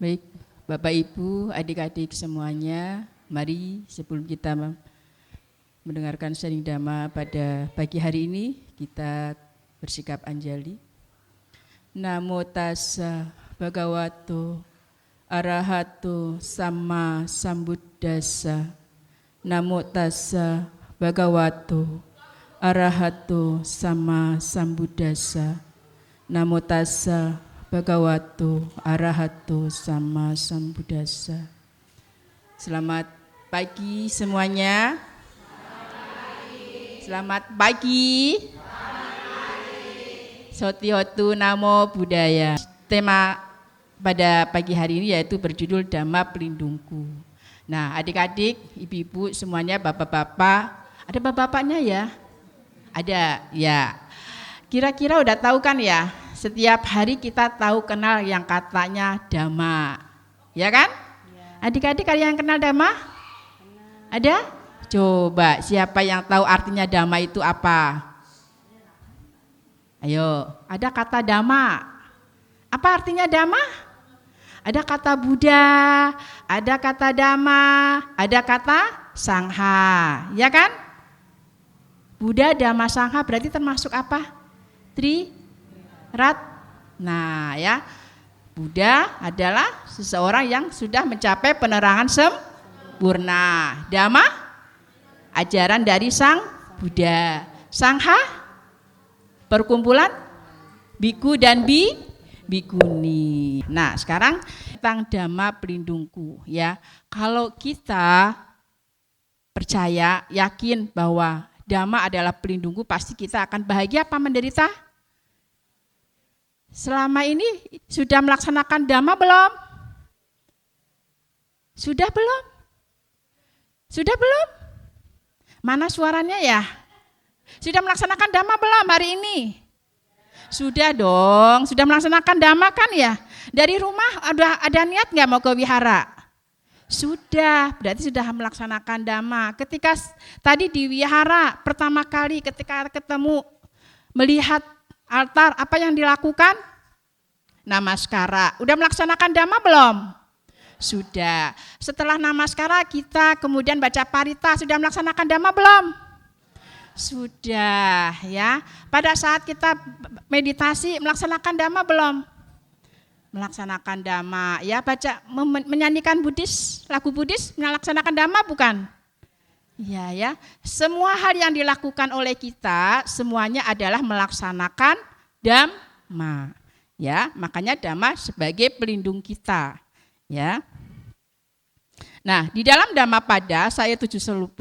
Baik, Bapak Ibu, adik-adik semuanya, mari sebelum kita mendengarkan sharing Dhamma pada pagi hari ini, kita bersikap anjali. Namo tassa bhagavato arahato sama sambuddhassa. Namo tassa bhagavato arahato sama sambuddhassa. Namo tassa bhagavato arahato sama sambuddhassa. Selamat pagi semuanya. Selamat pagi. Sotiotu Namo Buddhaya. Tema pada pagi hari ini yaitu berjudul Dhamma Pelindungku. Nah, adik-adik, ibu-ibu semuanya, bapak-bapak, ada bapak-bapaknya ya? Ada, ya. Kira-kira udah tahu kan ya? Setiap hari kita tahu kenal yang katanya Dhamma. Ya kan? Ya. Adik-adik ada yang kenal Dhamma? Ada? Coba, siapa yang tahu artinya Dhamma itu apa? Ayo, ada kata Dhamma. Apa artinya Dhamma? Ada kata Buddha, ada kata Dhamma, ada kata Sangha. Ya kan? Buddha, Dhamma, Sangha berarti termasuk apa? Nah ya, Buddha adalah seseorang yang sudah mencapai penerangan sempurna. Dhamma, ajaran dari Sang Buddha. Sangha, perkumpulan biku dan bikuni. Nah sekarang tentang Dhamma Pelindungku ya. Kalau kita percaya, yakin bahwa Dhamma adalah pelindungku, pasti kita akan bahagia apa menderita? Selama ini sudah melaksanakan Dhamma belum? Sudah belum? Sudah belum? Mana suaranya ya? Sudah melaksanakan Dhamma belum hari ini? Sudah dong, sudah melaksanakan Dhamma kan ya? Dari rumah ada niat nggak mau ke wihara? Sudah, berarti sudah melaksanakan Dhamma. Ketika tadi di wihara pertama kali ketika ketemu melihat altar, apa yang dilakukan? Namaskara. Udah melaksanakan Dhamma belum? Sudah. Setelah namaskara kita kemudian baca parita, sudah melaksanakan Dhamma belum? Sudah ya. Pada saat kita meditasi melaksanakan Dhamma belum? Melaksanakan Dhamma ya, baca menyanyikan Buddhis, lagu Buddhis, melaksanakan Dhamma bukan? Iya ya. Semua hal yang dilakukan oleh kita semuanya adalah melaksanakan Dhamma. Ya, makanya Dhamma sebagai pelindung kita, ya. Nah, di dalam Dhammapada ayat 79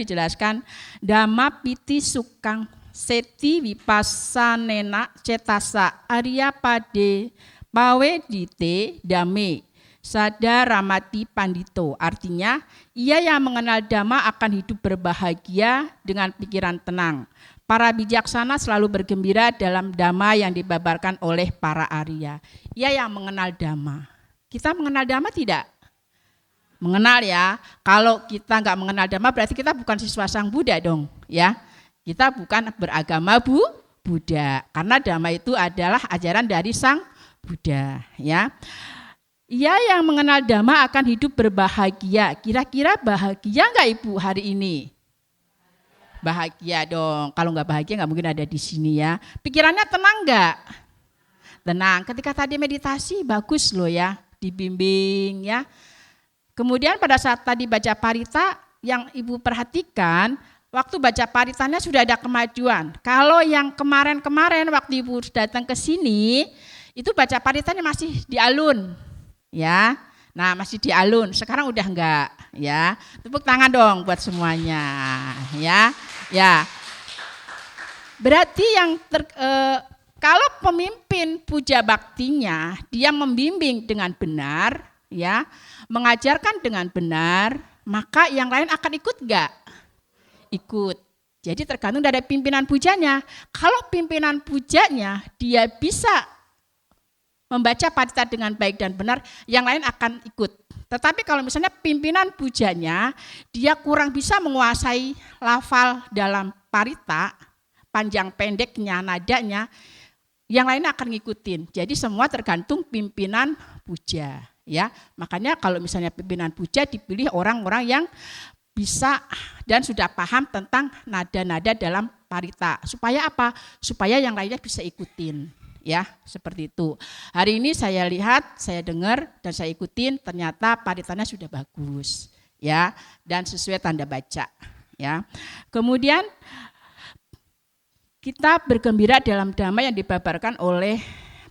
dijelaskan Dhamma piti sukang seti vipassanena cetasa arya pade pawe dite dame sada ramati pandito. Artinya, ia yang mengenal Dhamma akan hidup berbahagia dengan pikiran tenang. Para bijaksana selalu bergembira dalam Dhamma yang dibabarkan oleh para Arya. Ia yang mengenal Dhamma. Kita mengenal Dhamma tidak? Mengenal ya. Kalau kita nggak mengenal Dhamma berarti kita bukan siswa Sang Buddha dong, ya. Kita bukan beragama Buddha. Karena Dhamma itu adalah ajaran dari Sang Buddha, ya. Ia yang mengenal Dhamma akan hidup berbahagia. Kira-kira bahagia nggak Ibu hari ini? Bahagia dong. Kalau nggak bahagia nggak mungkin ada di sini ya. Pikirannya tenang nggak? Tenang. Ketika tadi meditasi bagus loh ya, dibimbing ya. Kemudian pada saat tadi baca parita, yang Ibu perhatikan, waktu baca paritanya sudah ada kemajuan. Kalau yang kemarin-kemarin waktu Ibu datang ke sini, itu baca paritanya masih di alun, ya. Nah masih di alun, sekarang udah enggak, ya. Tepuk tangan dong buat semuanya, ya. Ya. Berarti kalau pemimpin puja baktinya, dia membimbing dengan benar, ya, mengajarkan dengan benar, maka yang lain akan ikut enggak? Ikut. Jadi tergantung dari pimpinan pujanya. Kalau pimpinan pujanya dia bisa membaca parita dengan baik dan benar, yang lain akan ikut. Tetapi kalau misalnya pimpinan pujanya, dia kurang bisa menguasai lafal dalam parita, panjang pendeknya, nadanya, yang lain akan ngikutin. Jadi semua tergantung pimpinan puja. ya. Makanya kalau misalnya pimpinan puja dipilih orang-orang yang bisa dan sudah paham tentang nada-nada dalam parita. Supaya apa? Supaya yang lainnya bisa ikutin. Ya, seperti itu. Hari ini saya lihat, saya dengar dan saya ikutin, ternyata paritanya sudah bagus. Ya, dan sesuai tanda baca. Ya. Kemudian kita bergembira dalam dhamma yang dibabarkan oleh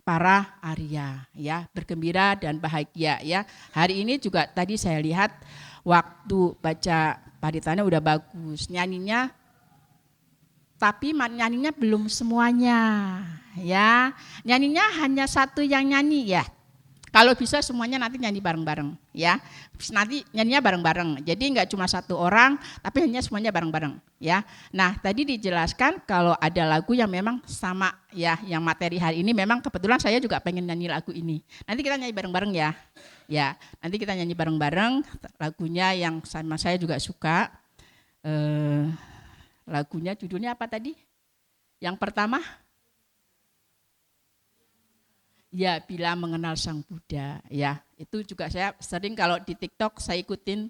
para Arya, ya, bergembira dan bahagia, ya. Hari ini juga tadi saya lihat waktu baca paritanya udah bagus, nyanyinya, tapi nyanyinya belum semuanya, ya. Nyanyinya hanya satu yang nyanyi, ya. Kalau bisa semuanya nanti nyanyi bareng-bareng, ya. Nanti nyanyinya bareng-bareng. Jadi enggak cuma satu orang, tapi hanya semuanya bareng-bareng, ya. Nah, tadi dijelaskan kalau ada lagu yang memang sama, ya, yang materi hari ini memang kebetulan saya juga pengen nyanyi lagu ini. Nanti kita nyanyi bareng-bareng, ya. Ya, nanti kita nyanyi bareng-bareng lagunya yang sama saya juga suka. Lagunya judulnya apa tadi? Yang pertama? Ya, Bila Mengenal Sang Buddha, ya. Itu juga saya sering kalau di TikTok saya ikutin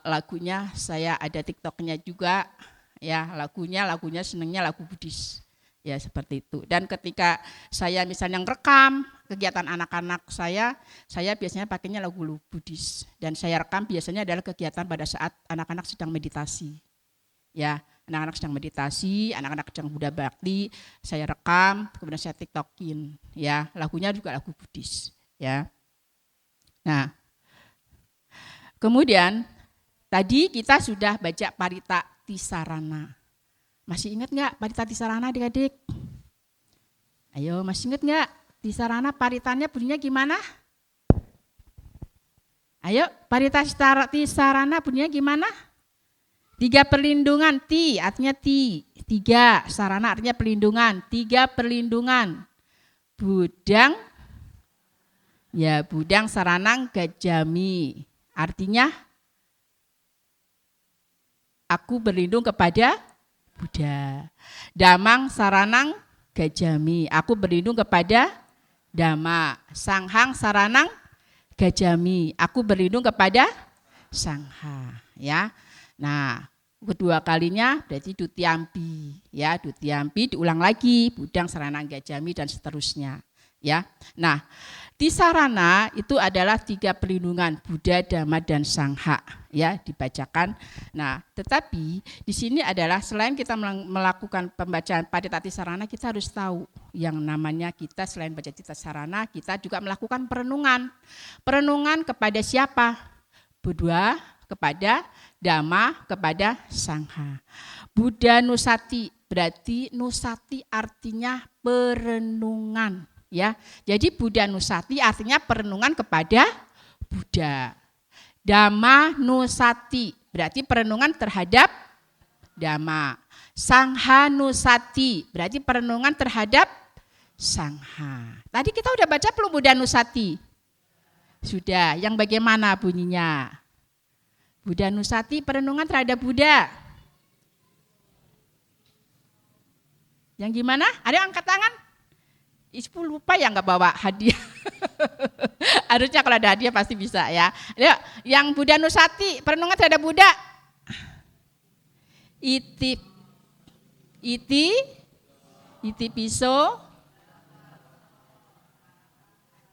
lagunya, saya ada TikToknya juga, ya. Lagunya senengnya lagu Buddhis, ya, seperti itu. Dan ketika saya misalnya ngerekam kegiatan anak-anak saya biasanya pakainya lagu Buddhis, dan saya rekam biasanya adalah kegiatan pada saat anak-anak sedang meditasi, ya. Anak-anak sedang meditasi, anak-anak sedang Buddha Bakti, saya rekam, kemudian saya TikTokin, ya. Lagunya juga lagu Buddhis, ya. Nah, kemudian tadi kita sudah baca Parita Tisarana. Masih ingat nggak Parita Tisarana, adik-adik? Ayo, masih ingat nggak Tisarana paritanya bunyinya gimana? Ayo, Parita Tisarana bunyinya gimana? 3 perlindungan, ti artinya ti, 3 sarana artinya perlindungan, 3 perlindungan. Budang, ya, budang saranang gajami, artinya aku berlindung kepada Buddha. Damang saranang gajami, aku berlindung kepada Dhamma. Sanghang saranang gajami, aku berlindung kepada Sangha, ya. Nah, kedua kalinya berarti dutiampi, ya, dutiampi diulang lagi, budang saranang gajami dan seterusnya, ya. Nah, tisarana itu adalah 3 perlindungan Buddha, Dhamma dan Sangha, ya, dibacakan. Nah, tetapi di sini adalah selain kita melakukan pembacaan Parita Tisarana, kita harus tahu yang namanya kita selain baca Tisarana, kita juga melakukan perenungan. Perenungan kepada siapa? Buddha, kepada Dhamma, kepada Sangha. Buddha Nusati, berarti Nusati artinya perenungan, ya. Jadi Buddha Nusati artinya perenungan kepada Buddha. Dhamma Nusati, berarti perenungan terhadap Dhamma. Sangha Nusati, berarti perenungan terhadap Sangha. Tadi kita udah baca belum Buddha Nusati? Sudah, yang bagaimana bunyinya? Buddha Nusati, perenungan terhadap Buddha. Yang gimana? Ada yang angkat tangan? Ibu lupa ya nggak bawa hadiah. Harusnya kalau ada hadiah pasti bisa, ya. Yang Buddha Nusati, perenungan terhadap Buddha. Iti piso.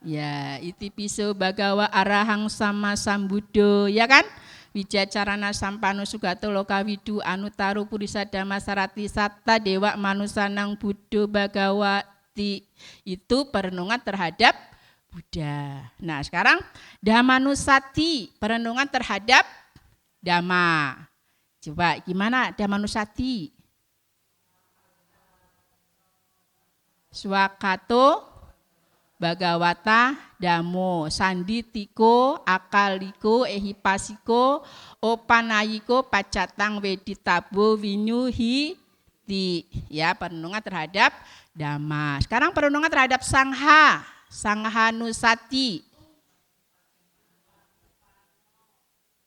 Ya, iti piso bagawa arahang sama sambudo, ya kan? Wijacarana sampano sugato lokawidu anutaru purisa dhamma sarati satta dewa manusanang buddho bagawati. Itu perenungan terhadap Buddha. Nah, sekarang Dhammanusati, perenungan terhadap Dhamma. Coba gimana Dhammanusati? Swakato Bagawata Dhammo Sanditiko Akaliko Ehipasiko Opanayiko Pacatang Weditabo Vinyuhiti, ya, perenungan terhadap Dhamma. Sekarang perenungan terhadap Sangha. Sangha Nusati.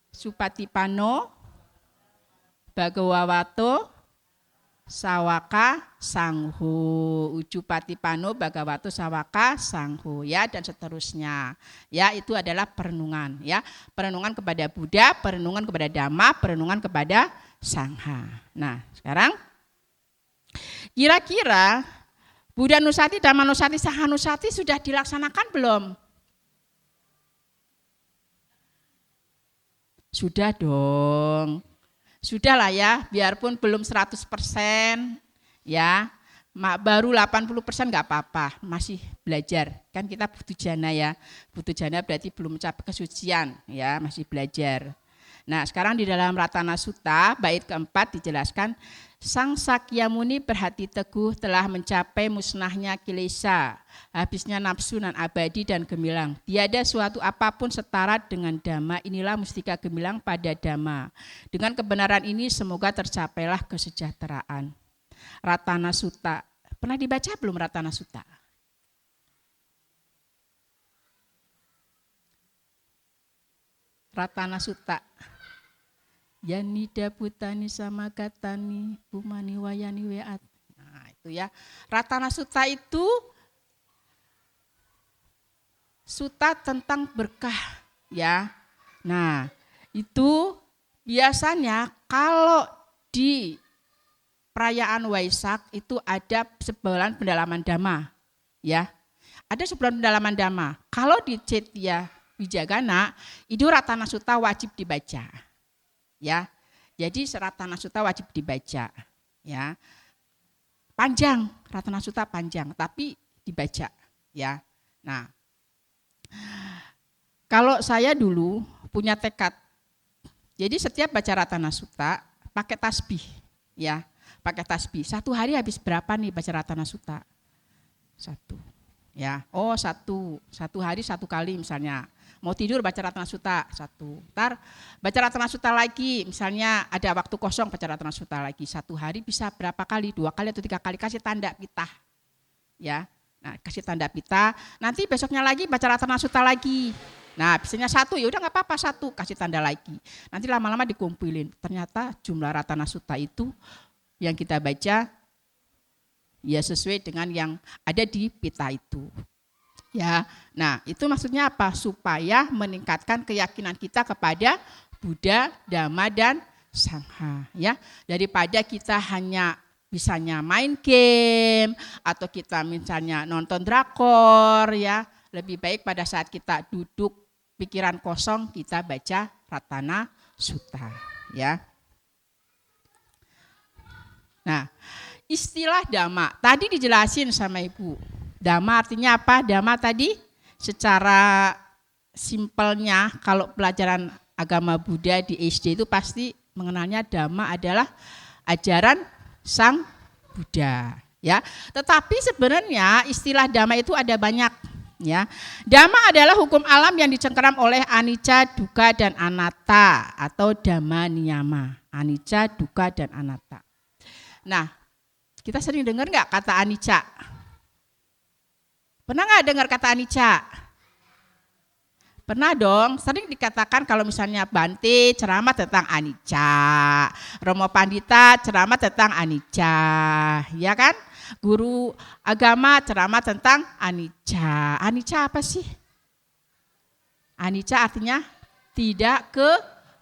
Supatipano Bagawawato sawaka sangho, ujupatipano bhagavato sawaka sangho, ya, dan seterusnya. Ya, itu adalah perenungan, ya. Perenungan kepada Buddha, perenungan kepada Dhamma, perenungan kepada Sangha. Nah, sekarang kira-kira Buddha Nusati, Dhamma Nusati, Sangha Nusati sudah dilaksanakan belum? Sudah dong. Sudahlah ya, biarpun belum 100%, ya, baru 80% nggak apa-apa, masih belajar. Kan kita butuh jana ya, butuh jana berarti belum mencapai kesucian, ya, masih belajar. Nah, sekarang di dalam Ratana Sutta, bait keempat dijelaskan, Sang Sakyamuni berhati teguh telah mencapai musnahnya kilesa, habisnya nafsu dan abadi dan gemilang. Tiada suatu apapun setara dengan Dhamma, inilah mustika gemilang pada Dhamma. Dengan kebenaran ini semoga tercapailah kesejahteraan. Ratana Sutta, pernah dibaca belum Ratana Sutta? Ratana Sutta. Yanida putani sama katani bumani wayani weat. Nah, itu ya. Ratana Sutta itu sutta tentang berkah, ya. Nah, itu biasanya kalau di perayaan Waisak itu ada sebulan pendalaman Dhamma, ya. Ada sebulan pendalaman Dhamma. Kalau di Cetya Wijagana itu Ratana Sutta wajib dibaca. Ya, jadi Ratana Sutta wajib dibaca, ya. Panjang, Ratana Sutta panjang, tapi dibaca, ya. Nah, kalau saya dulu punya tekad, jadi setiap baca Ratana Sutta pakai tasbih, ya, pakai tasbih. Satu hari habis berapa nih baca Ratana Sutta? Satu, ya. Oh, satu hari satu kali misalnya. Mau tidur baca Ratana Sutta satu, ntar baca Ratana Sutta lagi, misalnya ada waktu kosong baca Ratana Sutta lagi, satu hari bisa berapa kali, 2 kali atau 3 kali, kasih tanda pitah, ya. Nah, kasih tanda pitah, nanti besoknya lagi baca Ratana Sutta lagi. Nah, biasanya 1, ya udah nggak apa-apa 1, kasih tanda lagi. Nanti lama-lama dikumpulin, ternyata jumlah Ratana Sutta itu yang kita baca ya sesuai dengan yang ada di pita itu. Ya, nah itu maksudnya apa? Supaya meningkatkan keyakinan kita kepada Buddha, Dhamma, dan Sangha. Ya, daripada kita hanya misalnya main game atau kita misalnya nonton drakor, ya, lebih baik pada saat kita duduk pikiran kosong kita baca Ratana Sutta. Ya. Nah, istilah Dhamma tadi dijelasin sama Ibu. Dhamma artinya apa? Dhamma tadi secara simpelnya kalau pelajaran agama Buddha di SD itu pasti mengenalnya Dhamma adalah ajaran Sang Buddha, ya. Tetapi sebenarnya istilah Dhamma itu ada banyak, ya. Dhamma adalah hukum alam yang dicengkeram oleh anicca, dukkha, dan anatta atau Dhamma niyama. Anicca, dukkha, dan anatta. Nah, kita sering dengar nggak kata anicca? Pernah nggak dengar kata anicca? Pernah dong, sering dikatakan kalau misalnya Bante ceramah tentang anicca, Romo Pandita ceramah tentang anicca, ya kan? Guru agama ceramah tentang anicca. Anicca apa sih? Anicca artinya tidak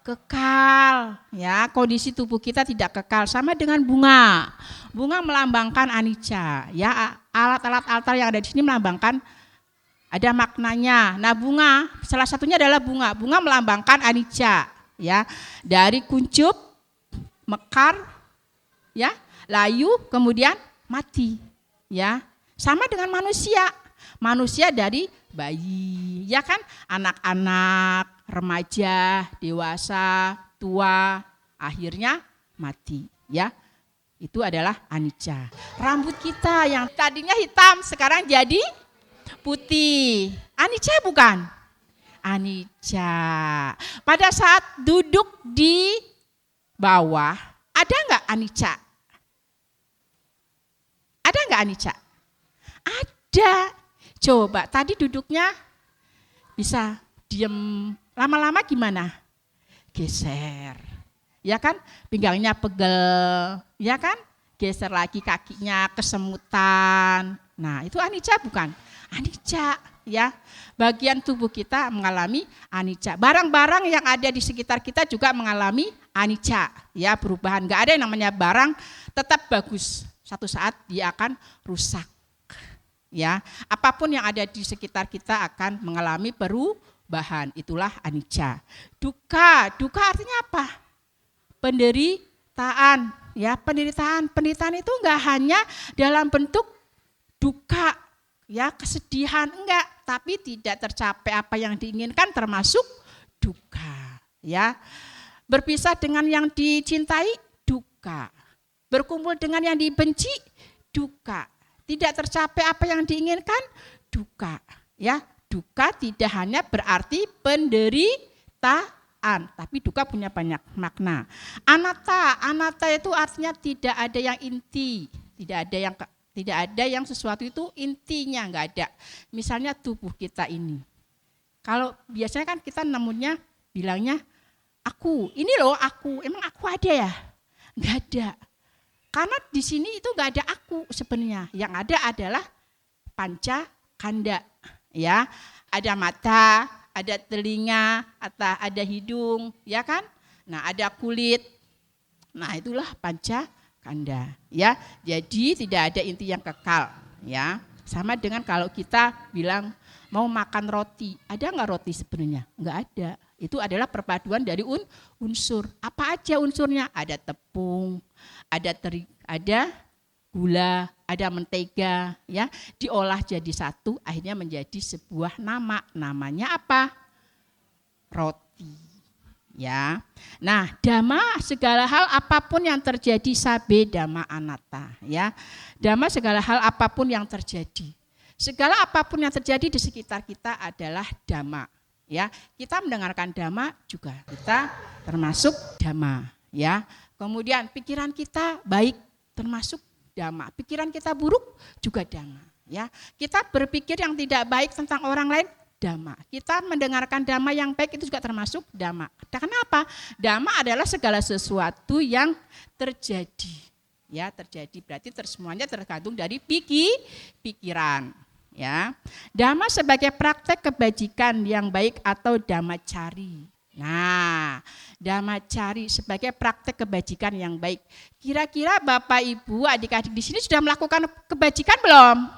kekal, ya, kondisi tubuh kita tidak kekal, sama dengan bunga. Bunga melambangkan anicca, ya, alat-alat altar yang ada di sini melambangkan ada maknanya. Nah, bunga salah satunya adalah bunga. Bunga melambangkan anicca, ya, dari kuncup, mekar, ya, layu, kemudian mati, ya. Sama dengan manusia. Manusia dari bayi, ya kan, anak-anak, remaja, dewasa, tua, akhirnya mati, ya. Itu adalah anicca. Rambut kita yang tadinya hitam sekarang jadi putih. Anicca bukan? Anicca. Pada saat duduk di bawah, ada nggak anicca? Ada nggak anicca? Ada. Coba tadi duduknya bisa diem, lama-lama gimana? Geser. Ya kan? Pinggangnya pegel, ya kan? digeser lagi kakinya, kesemutan. Nah, itu anicca bukan? Anicca, ya. Bagian tubuh kita mengalami anicca. Barang-barang yang ada di sekitar kita juga mengalami anicca, ya, perubahan. Enggak ada yang namanya barang tetap bagus. Satu saat dia akan rusak. Ya, apapun yang ada di sekitar kita akan mengalami perubahan. Itulah anicca. Dukkha artinya apa? Penderitaan, ya, penderitaan itu enggak hanya dalam bentuk dukkha, ya, kesedihan, enggak, tapi tidak tercapai apa yang diinginkan termasuk dukkha, ya. Berpisah dengan yang dicintai, dukkha. Berkumpul dengan yang dibenci, dukkha. Tidak tercapai apa yang diinginkan, dukkha, ya. Dukkha tidak hanya berarti penderitaan, tapi dukkha punya banyak makna. Anatta itu artinya tidak ada yang inti, tidak ada yang sesuatu itu intinya, enggak ada. Misalnya tubuh kita ini. Kalau biasanya kan kita namanya bilangnya aku, ini loh aku, emang aku ada ya? Enggak ada. Karena di sini itu enggak ada aku sebenarnya. Yang ada adalah panca kanda, ya. Ada mata, ada telinga, atau ada hidung, ya kan? Nah, ada kulit. Nah, itulah panca kanda, ya. Jadi tidak ada inti yang kekal, ya. Sama dengan kalau kita bilang mau makan roti, ada enggak roti sebenarnya? Enggak ada. Itu adalah perpaduan dari unsur. Apa aja unsurnya? Ada tepung, ada gula, ada mentega, ya, diolah jadi satu, akhirnya menjadi sebuah nama. Namanya apa? Roti, ya. Nah, dhamma segala hal apapun yang terjadi, sabe dhamma anatta, ya. Dhamma segala hal apapun yang terjadi. Segala apapun yang terjadi di sekitar kita adalah dhamma. Ya, kita mendengarkan dhamma juga kita termasuk dhamma, ya. Kemudian pikiran kita baik termasuk dhamma, pikiran kita buruk juga dhamma, ya. Kita berpikir yang tidak baik tentang orang lain, dhamma. Kita mendengarkan dhamma yang baik itu juga termasuk dhamma. Kenapa? Dhamma adalah segala sesuatu yang terjadi, ya, terjadi berarti semuanya tergantung dari pikiran. Ya, dhamma sebagai praktek kebajikan yang baik atau dhammacari. Nah, dhammacari sebagai praktek kebajikan yang baik. Kira-kira Bapak Ibu, adik-adik di sini sudah melakukan kebajikan belum?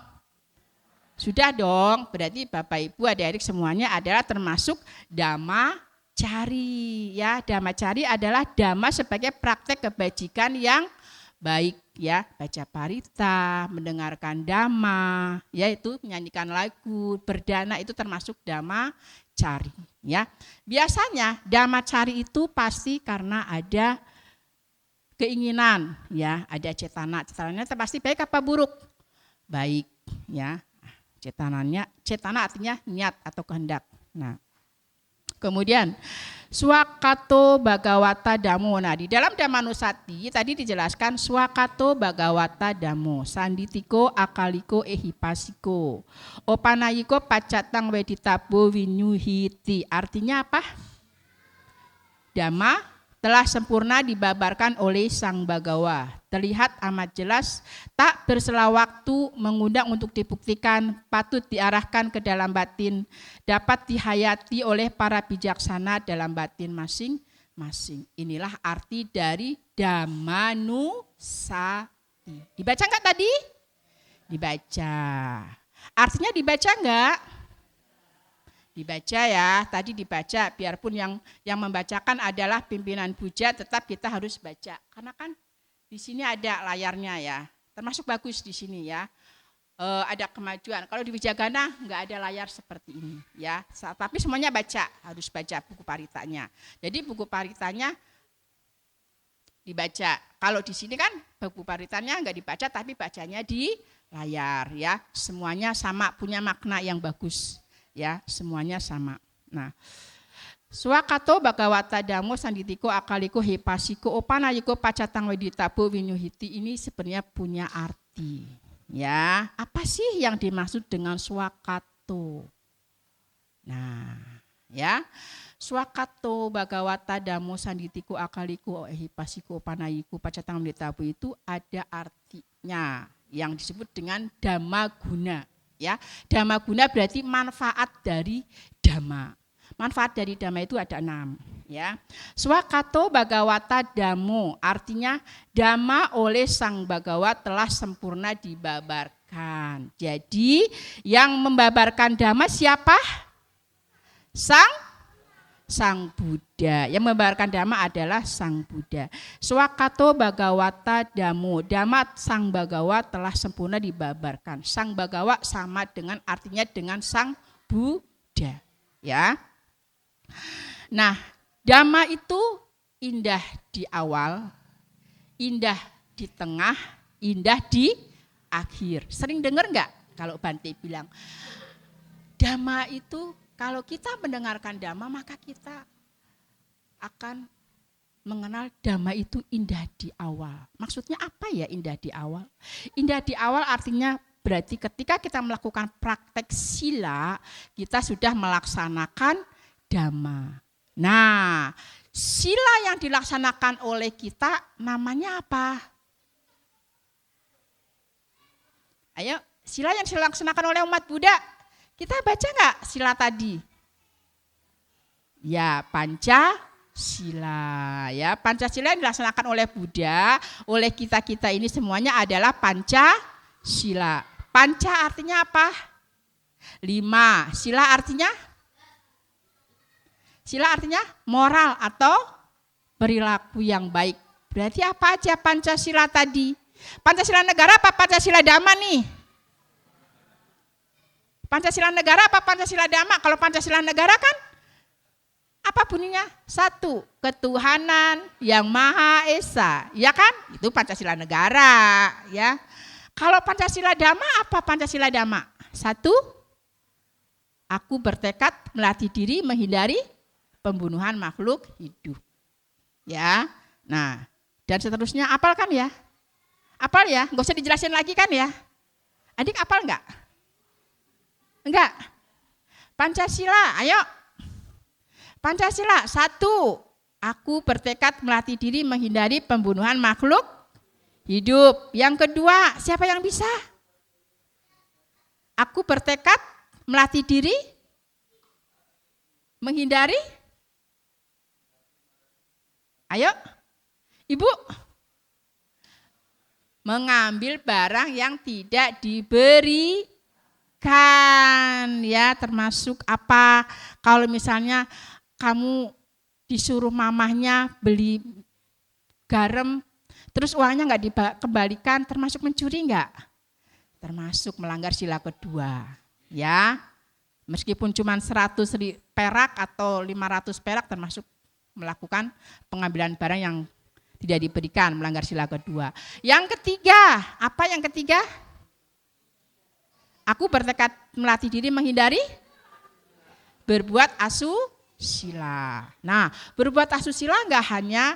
Sudah dong. Berarti Bapak Ibu, adik-adik semuanya adalah termasuk dhammacari. Ya, dhammacari adalah dhamma sebagai praktek kebajikan yang baik, ya, baca parita, mendengarkan dhamma, yaitu menyanyikan lagu, berdana itu termasuk dhammacari, ya. Biasanya dhammacari itu pasti karena ada keinginan, ya, ada cetananya pasti baik apa buruk? Baik, ya. Cetana artinya niat atau kehendak. Nah, kemudian swakato bhagawata dhammo. Nah, di dalam Dhammanussati tadi dijelaskan swakato bhagawata dhammo, sanditiko akaliko ehipasiko, opanayiko pacatang weditabo vinyuhiti. Artinya apa? Dhamma telah sempurna dibabarkan oleh Sang Bhagawa. Terlihat amat jelas, tak bersela waktu, mengundang untuk dibuktikan, patut diarahkan ke dalam batin, dapat dihayati oleh para bijaksana dalam batin masing-masing. Inilah arti dari Dhammanussati. Dibaca enggak tadi? Dibaca. Artinya dibaca enggak? Dibaca, ya, tadi dibaca, biarpun yang membacakan adalah pimpinan puja, tetap kita harus baca. Karena kan di sini ada layarnya, ya, termasuk bagus di sini, ya. Ada kemajuan. Kalau di Wijagana nggak ada layar seperti ini, ya. Tapi semuanya baca, harus baca buku paritanya. Jadi buku paritanya dibaca. Kalau di sini kan buku paritanya nggak dibaca, tapi bacanya di layar, ya. Semuanya sama, punya makna yang bagus. Ya, semuanya sama. Nah, swakato bhagawata dhammo sanditiko akaliko hepasiko opanayiko pacatang weditabo vinyuhiti ini sebenarnya punya arti. Ya, apa sih yang dimaksud dengan swakato? Nah, ya, Swakato Bhagawata Dhammo Sanditiku Akaliku Ehipasiku Panayiku Pacatang Mlitabu itu ada artinya yang disebut dengan dhamma guna. Ya, dhamma guna berarti manfaat dari dhamma. Manfaat dari dhamma itu ada 6. Ya, Swakato Bhagawata Dhammo artinya dhamma oleh Sang Bhagawa telah sempurna dibabarkan. Jadi yang membabarkan dhamma siapa? Sang Buddha. Yang membabarkan dhamma adalah Sang Buddha. Swakato Bhagawata Dhammo. Dhamma Sang Bhagawa telah sempurna dibabarkan. Sang Bhagawa sama dengan artinya dengan Sang Buddha. Ya. Nah, dhamma itu indah di awal, indah di tengah, indah di akhir. Sering dengar enggak kalau Bante bilang, dhamma itu kalau kita mendengarkan dhamma maka kita akan mengenal dhamma itu indah di awal. Maksudnya apa ya indah di awal? Indah di awal artinya berarti ketika kita melakukan praktek sila, kita sudah melaksanakan dhamma. Nah, sila yang dilaksanakan oleh kita namanya apa? Ayo, sila yang dilaksanakan oleh umat Buddha. Kita baca nggak sila tadi? Ya, Pancasila. Ya, Pancasila yang dilaksanakan oleh Buddha, oleh kita-kita ini semuanya adalah Pancasila. Panca artinya apa? 5. Sila artinya? Sila artinya moral atau perilaku yang baik. Berarti apa aja Pancasila tadi? Pancasila negara apa Pancasila dhamma nih? Pancasila negara apa Pancasila dhamma? Kalau Pancasila negara kan apa bunyinya? 1. Ketuhanan yang Maha Esa. Ya kan? Itu Pancasila negara. Ya. Kalau Pancasila dhamma apa Pancasila dhamma? 1. Aku bertekad melatih diri menghindari pembunuhan makhluk hidup. Ya. Nah, dan seterusnya apal kan ya? Apal ya? Enggak usah dijelasin lagi kan ya? Adik apal enggak? Enggak. Pancasila, ayo. Pancasila 1. Aku bertekad melatih diri menghindari pembunuhan makhluk hidup. Yang kedua, siapa yang bisa? Aku bertekad melatih diri menghindari. Ayo, Ibu. Mengambil barang yang tidak diberikan. Ya, termasuk apa? Kalau misalnya kamu disuruh mamahnya beli garam, terus uangnya nggak dikembalikan, termasuk mencuri nggak? Termasuk melanggar sila kedua. Ya, meskipun cuma 100 perak atau 500 perak termasuk melakukan pengambilan barang yang tidak diberikan, melanggar sila kedua. Yang ketiga, apa yang ketiga? Aku bertekad melatih diri menghindari berbuat asusila. Nah, berbuat asusila enggak hanya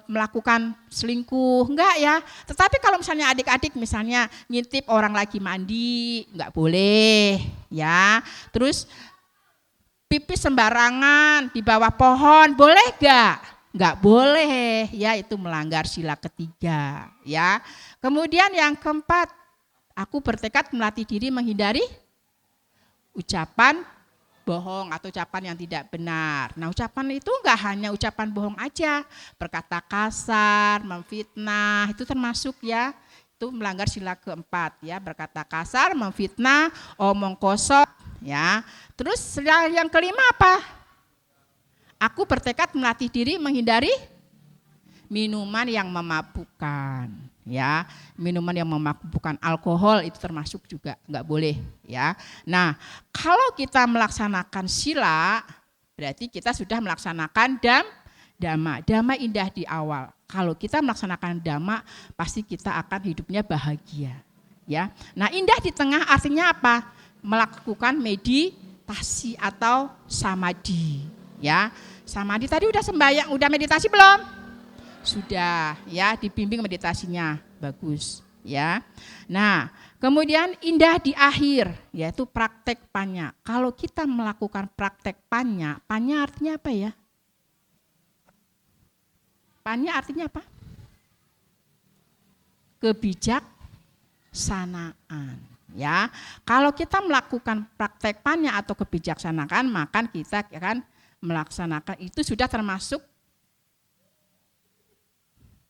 melakukan selingkuh, enggak ya. Tetapi kalau misalnya adik-adik misalnya ngintip orang lagi mandi, enggak boleh ya. Terus pipis sembarangan di bawah pohon, boleh enggak? Enggak boleh, ya itu melanggar sila ketiga, ya. Kemudian yang keempat, aku bertekad melatih diri menghindari ucapan bohong atau ucapan yang tidak benar. Nah, ucapan itu enggak hanya ucapan bohong aja, berkata kasar, memfitnah, itu termasuk ya, itu melanggar sila keempat ya, berkata kasar, memfitnah, omong kosong, ya. Terus sila yang kelima apa? Aku bertekad melatih diri menghindari minuman yang memabukkan, ya. Minuman yang memabukkan, alkohol itu termasuk juga enggak boleh, ya. Nah, kalau kita melaksanakan sila, berarti kita sudah melaksanakan dhamma. Dhamma indah di awal. Kalau kita melaksanakan dhamma, pasti kita akan hidupnya bahagia, ya. Nah, indah di tengah artinya apa? Melakukan meditasi atau samadhi, ya. Samadhi tadi udah sembahyang, udah meditasi belum? Sudah, ya, dibimbing meditasinya bagus, ya. Nah, Kemudian indah di akhir, yaitu praktek panya. Kalau kita melakukan praktek panya artinya apa ya? Panya artinya apa? Kebijaksanaan. Ya, kalau kita melakukan praktek panya atau kebijaksanaan, maka kita akan melaksanakan itu sudah termasuk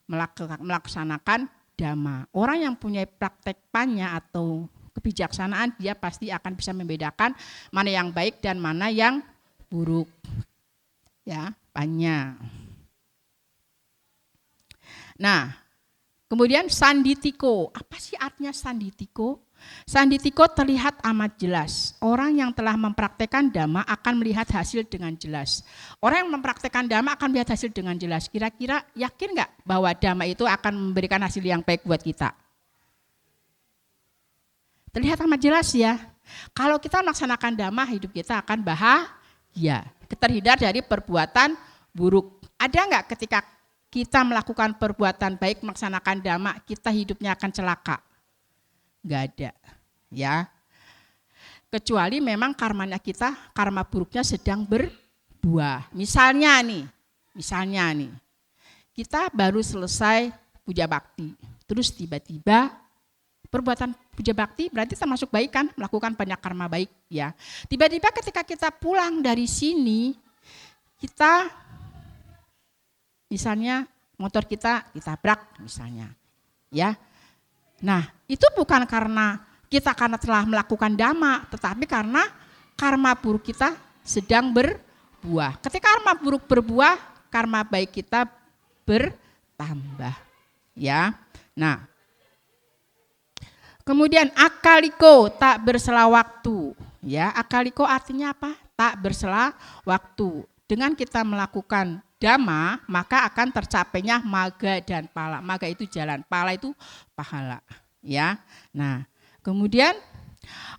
melaksanakan dhamma. Orang yang punya praktek panya atau kebijaksanaan, dia pasti akan bisa membedakan mana yang baik dan mana yang buruk. Ya, panya. Nah, kemudian sanditiko. Apa sih artinya sanditiko? Sanditiko terlihat amat jelas. Orang yang telah mempraktekkan dhamma akan melihat hasil dengan jelas. Orang yang mempraktekkan dhamma akan melihat hasil dengan jelas. Kira-kira yakin nggak bahwa dhamma itu akan memberikan hasil yang baik buat kita? Terlihat amat jelas ya. Kalau kita melaksanakan dhamma, hidup kita akan bahagia. Terhindar dari perbuatan buruk. Ada nggak ketika kita melakukan perbuatan baik, melaksanakan dhamma, kita hidupnya akan celaka? Nggak ada, ya. Kecuali memang karmanya kita, karma buruknya sedang berbuah. Misalnya nih, kita baru selesai puja bakti, terus tiba-tiba perbuatan puja bakti berarti termasuk baik kan, melakukan banyak karma baik, ya. Tiba-tiba ketika kita pulang dari sini, kita misalnya motor kita ditabrak misalnya, ya. Nah, itu bukan karena telah melakukan dhamma, tetapi karena karma buruk kita sedang berbuah. Ketika karma buruk berbuah, karma baik kita bertambah, ya. Nah, kemudian akaliko, tak bersela waktu, ya. Akaliko artinya apa? Tak bersela waktu. Dengan kita melakukan dhamma, maka akan tercapainya maga dan pala. Maga itu jalan, pala itu pahala, ya. Nah, kemudian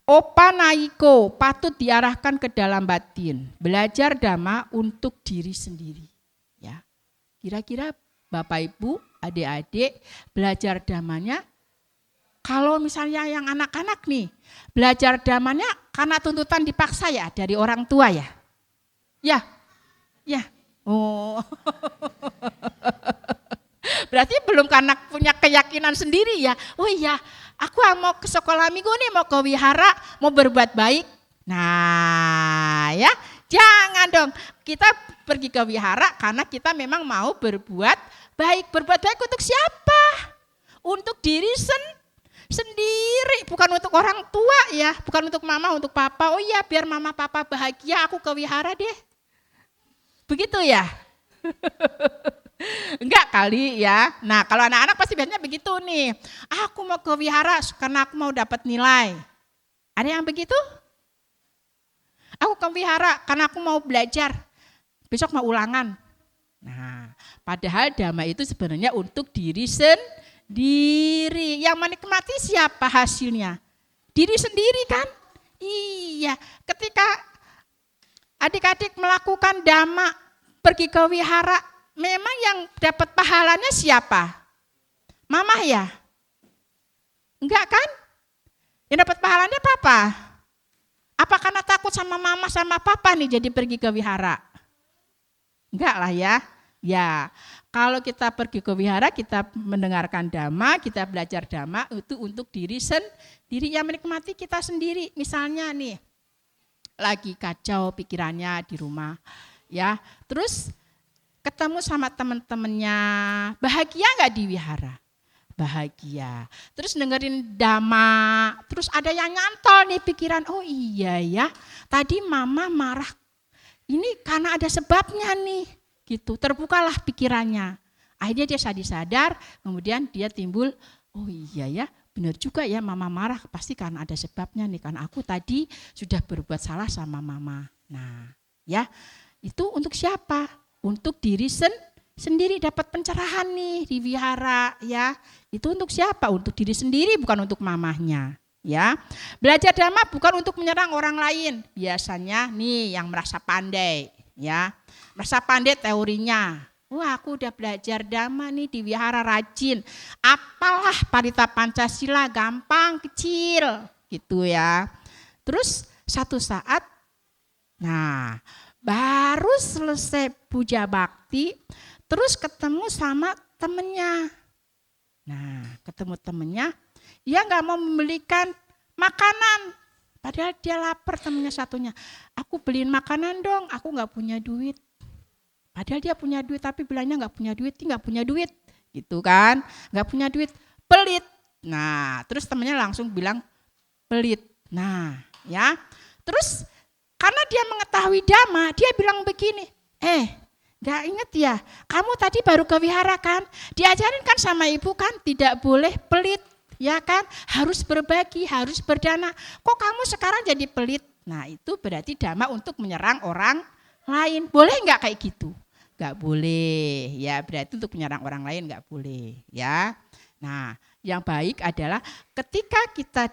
opanaiko, patut diarahkan ke dalam batin. Belajar dhamma untuk diri sendiri, ya. Kira-kira Bapak Ibu, adik-adik belajar dhammanya, kalau misalnya yang anak-anak nih, belajar dhammanya karena tuntutan dipaksa ya dari orang tua ya. Ya. Oh. Berarti belum karena punya keyakinan sendiri ya. Oh iya, aku mau ke sekolah minggu nih, mau ke wihara, mau berbuat baik. Nah, ya, jangan dong. Kita pergi ke wihara karena kita memang mau berbuat baik. Berbuat baik untuk siapa? Untuk diri sendiri, bukan untuk orang tua ya, bukan untuk mama, untuk papa. Oh iya, biar mama papa bahagia, aku ke wihara deh. Begitu ya? Enggak kali ya. Nah, kalau anak-anak pasti biasanya begitu nih. Aku mau ke wihara karena aku mau dapat nilai. Ada yang begitu? Aku ke wihara karena aku mau belajar. Besok mau ulangan. Nah, padahal dhamma itu sebenarnya untuk diri sendiri. Yang menikmati siapa hasilnya? Diri sendiri kan? Iya, ketika adik-adik melakukan dhamma, pergi ke wihara, memang yang dapat pahalanya siapa? Mama ya? Enggak kan? Yang dapat pahalanya papa. Apa karena takut sama mama sama papa nih jadi pergi ke wihara? Enggak lah ya. Ya, kalau kita pergi ke wihara, kita mendengarkan dhamma, kita belajar dhamma, itu untuk diri sendiri, yang menikmati kita sendiri. Misalnya nih, lagi kacau pikirannya di rumah, ya, terus ketemu sama teman-temannya, bahagia nggak di wihara? Bahagia. Terus dengerin dhamma, terus ada yang nyantol nih pikiran, oh iya ya, tadi mama marah, ini karena ada sebabnya nih, gitu. Terbukalah pikirannya. Akhirnya dia sadar, kemudian dia timbul, oh iya ya, benar juga ya mama marah, pasti karena ada sebabnya nih, karena aku tadi sudah berbuat salah sama mama. Nah, ya, itu untuk siapa? Untuk diri sendiri, dapat pencerahan nih di wihara, ya. Itu untuk siapa? Untuk diri sendiri, bukan untuk mamahnya, ya. Belajar dhamma bukan untuk menyerang orang lain. Biasanya nih yang merasa pandai, ya. Merasa pandai teorinya. Wah, aku udah belajar dhamma nih di wihara rajin. Apalah parita Pancasila gampang, kecil gitu ya. Terus satu saat, nah baru selesai puja bakti, terus ketemu sama temennya. Nah ketemu temennya, dia gak mau membelikan makanan. Padahal dia lapar temennya satunya. Aku beliin makanan dong, aku gak punya duit. Padahal dia punya duit tapi bilangnya nggak punya duit gitu kan, nggak punya duit, pelit. Nah terus temennya langsung bilang pelit. Nah ya, terus karena dia mengetahui dhamma, dia bilang begini, nggak inget ya, kamu tadi baru ke wihara kan, diajarin kan sama ibu kan tidak boleh pelit, ya kan, harus berbagi, harus berdana. Kok kamu sekarang jadi pelit? Nah itu berarti dhamma untuk menyerang orang lain, boleh nggak kayak gitu? Gak boleh, ya berarti untuk menyerang orang lain gak boleh, ya. Nah, yang baik adalah ketika kita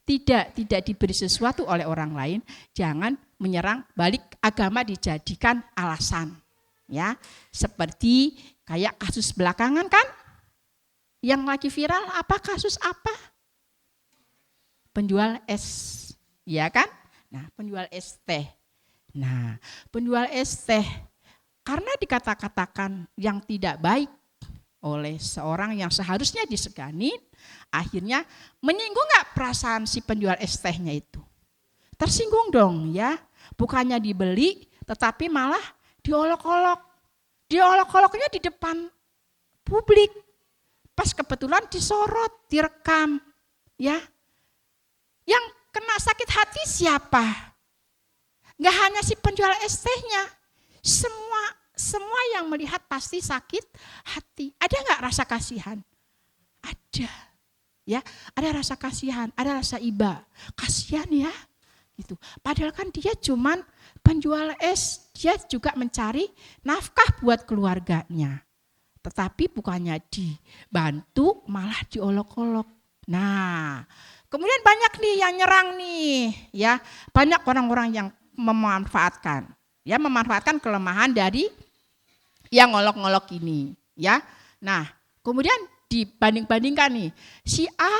tidak diberi sesuatu oleh orang lain, jangan menyerang balik, agama dijadikan alasan, ya. Seperti kayak kasus belakangan kan, yang lagi viral apa kasus apa? Penjual es, ya kan? Nah, penjual es teh. Nah, penjual es teh. Karena dikata-katakan yang tidak baik oleh seorang yang seharusnya disegani, akhirnya menyinggung gak perasaan si penjual es tehnya itu? Tersinggung dong ya, bukannya dibeli tetapi malah diolok-olok. Diolok-oloknya di depan publik, pas kebetulan disorot, direkam. Ya, yang kena sakit hati siapa? Gak hanya si penjual es tehnya, semua yang melihat pasti sakit hati. Ada nggak rasa kasihan? Ada, ya. Ada rasa kasihan, ada rasa iba. Kasihan ya, gitu. Padahal kan dia cuman penjual es, dia juga mencari nafkah buat keluarganya. Tetapi bukannya dibantu, malah diolok-olok. Nah, kemudian banyak nih yang nyerang nih, ya. Banyak orang-orang yang memanfaatkan kelemahan dari yang ngolok-ngolok ini, ya. Nah, kemudian dibanding-bandingkan nih, si A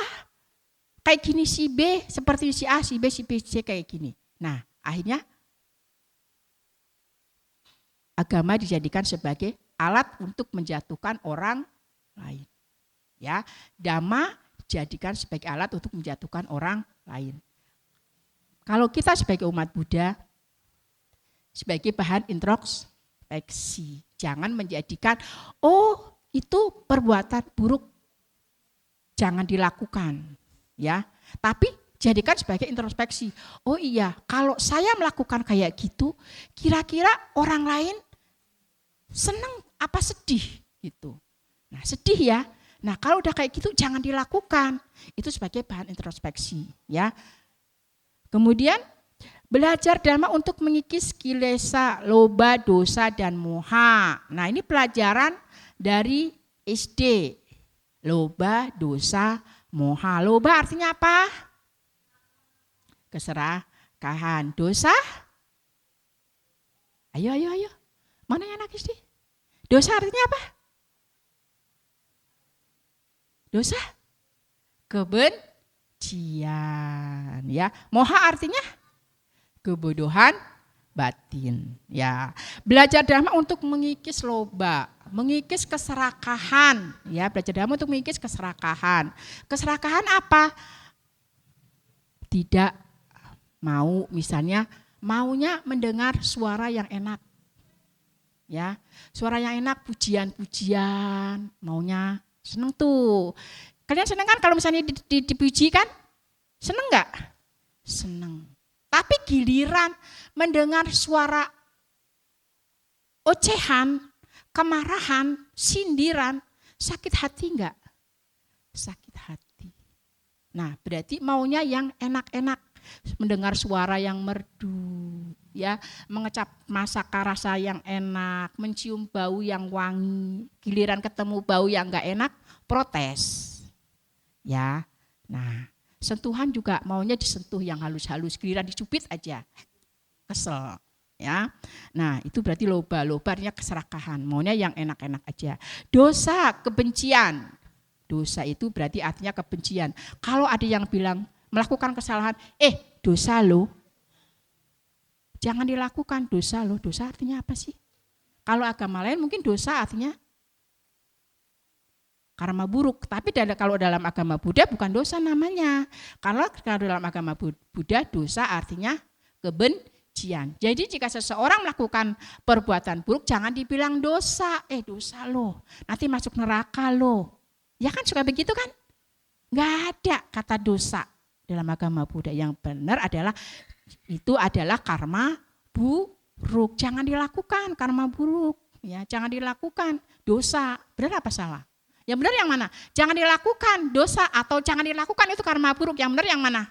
kayak gini, si B seperti si A, si B, si C kayak gini. Nah, akhirnya agama dijadikan sebagai alat untuk menjatuhkan orang lain. Ya, dhamma dijadikan sebagai alat untuk menjatuhkan orang lain. Kalau kita sebagai umat Buddha, sebagai bahan introspeksi. Jangan menjadikan, itu perbuatan buruk. Jangan dilakukan. Ya, tapi jadikan sebagai introspeksi. Oh iya, kalau saya melakukan kayak gitu, kira-kira orang lain senang apa sedih gitu. Nah sedih ya. Nah kalau udah kayak gitu jangan dilakukan. Itu sebagai bahan introspeksi. Ya. Kemudian belajar dhamma untuk mengikis kilesa, loba, dosa, dan moha. Nah ini pelajaran dari SD. Loba, dosa, moha. Loba artinya apa? Keserakahan. Dosa? Ayo. Mana yang anak SD? Dosa artinya apa? Dosa? Kebencian. Ya. Moha artinya? Kebodohan batin. Ya, belajar dhamma untuk mengikis loba, mengikis keserakahan. Ya, belajar dhamma untuk mengikis keserakahan. Keserakahan apa? Tidak mau, misalnya maunya mendengar suara yang enak. Ya, suara yang enak, pujian-pujian, maunya seneng tuh. Kalian seneng kan kalau misalnya dipuji kan? Seneng nggak? Seneng. Tapi giliran mendengar suara ocehan, kemarahan, sindiran, sakit hati enggak? Sakit hati. Nah, berarti maunya yang enak-enak, mendengar suara yang merdu, ya, mengecap masaka rasa yang enak, mencium bau yang wangi. Giliran ketemu bau yang enggak enak, protes. Ya. Nah, sentuhan juga maunya disentuh yang halus-halus, giliran dicubit aja, kesel. Ya. Nah, itu berarti loba. Loba artinya keserakahan, maunya yang enak-enak aja. Dosa, kebencian. Dosa itu berarti artinya kebencian. Kalau ada yang bilang melakukan kesalahan, dosa lo. Jangan dilakukan, dosa lo. Dosa artinya apa sih? Kalau agama lain mungkin dosa artinya karma buruk. Tapi kalau dalam agama Buddha bukan dosa namanya. Kalau dalam agama Buddha dosa artinya kebencian. Jadi jika seseorang melakukan perbuatan buruk jangan dibilang dosa. Dosa lo, nanti masuk neraka lo. Ya kan suka begitu kan? Nggak ada kata dosa dalam agama Buddha. Yang benar adalah itu adalah karma buruk. Jangan dilakukan karma buruk. Ya, jangan dilakukan dosa. Benar apa salah? Yang benar yang mana? Jangan dilakukan dosa atau jangan dilakukan itu karma buruk. Yang benar yang mana?